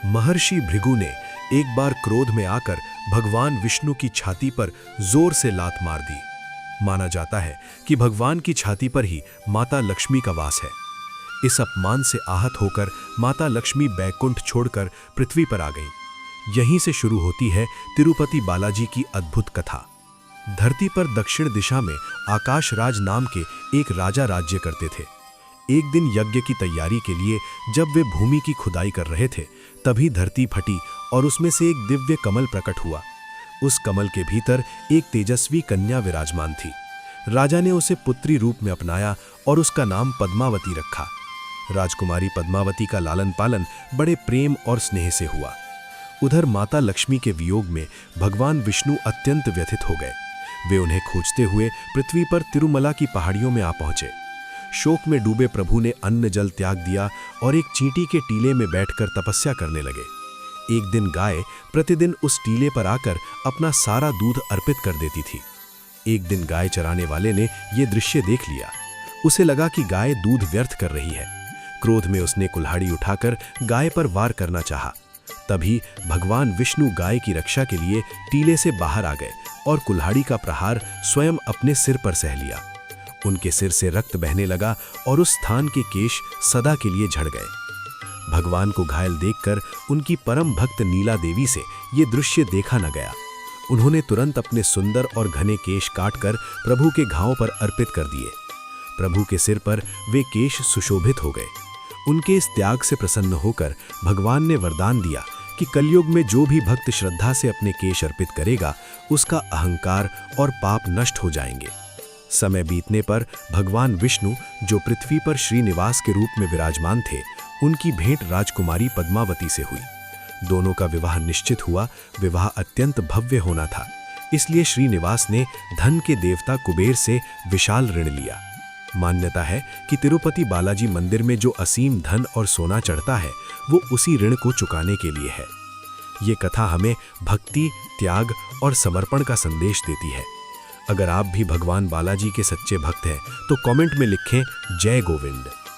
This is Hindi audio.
महर्षि भृगु ने एक बार क्रोध में आकर भगवान विष्णु की छाती पर जोर से लात मार दी। माना जाता है कि भगवान की छाती पर ही माता लक्ष्मी का वास है। इस अपमान से आहत होकर माता लक्ष्मी बैकुंठ छोड़कर पृथ्वी पर आ गईं। यहीं से शुरू होती है तिरुपति बालाजी की अद्भुत कथा। धरती पर दक्षिण दिशा में आकाशराज नाम के एक राजा राज्य करते थे। एक दिन यज्ञ की तैयारी के लिए जब वे भूमि की खुदाई कर रहे थे, तभी धरती फटी और उसमें से एक दिव्य कमल प्रकट हुआ। उस कमल के भीतर एक तेजस्वी कन्या विराजमान थी। राजा ने उसे पुत्री रूप में अपनाया और उसका नाम पद्मावती रखा। राजकुमारी पद्मावती का लालन पालन बड़े प्रेम और स्नेह से हुआ। उधर माता लक्ष्मी के वियोग में भगवान विष्णु अत्यंत व्यथित हो गए। वे उन्हें खोजते हुए पृथ्वी पर तिरुमला की पहाड़ियों में आ पहुंचे। शोक में डूबे प्रभु ने अन्न जल त्याग दिया और एक चींटी के टीले में बैठकर तपस्या करने लगे। एक दिन गाय प्रतिदिन उस टीले पर आकर अपना सारा दूध अर्पित कर देती थी। एक दिन गाय चराने वाले ने यह दृश्य देख लिया। उसे लगा कि गाय दूध व्यर्थ कर रही है। क्रोध में उसने कुल्हाड़ी उठाकर गाय पर वार करना चाहा। तभी भगवान विष्णु गाय की रक्षा के लिए टीले से बाहर आ गए और कुल्हाड़ी का प्रहार स्वयं अपने सिर पर सह लिया। उनके सिर से रक्त बहने लगा और उस स्थान के केश सदा के लिए झड़ गए। भगवान को घायल देखकर उनकी परम भक्त नीला देवी से ये दृश्य देखा न गया। उन्होंने तुरंत अपने सुंदर और घने केश काटकर प्रभु के घावों पर अर्पित कर दिए। प्रभु के सिर पर वे केश सुशोभित हो गए। उनके इस त्याग से प्रसन्न होकर भगवान ने वरदान दिया कि कलयुग में जो भी भक्त श्रद्धा से अपने केश अर्पित करेगा, उसका अहंकार और पाप नष्ट हो जाएंगे। समय बीतने पर भगवान विष्णु, जो पृथ्वी पर श्रीनिवास के रूप में विराजमान थे, उनकी भेंट राजकुमारी पद्मावती से हुई। दोनों का विवाह निश्चित हुआ। विवाह अत्यंत भव्य होना था, इसलिए श्रीनिवास ने धन के देवता कुबेर से विशाल ऋण लिया। मान्यता है कि तिरुपति बालाजी मंदिर में जो असीम धन और सोना चढ़ता है, वो उसी ऋण को चुकाने के लिए है। ये कथा हमें भक्ति, त्याग और समर्पण का संदेश देती है। अगर आप भी भगवान बालाजी के सच्चे भक्त हैं तो कमेंट में लिखें जय गोविंद।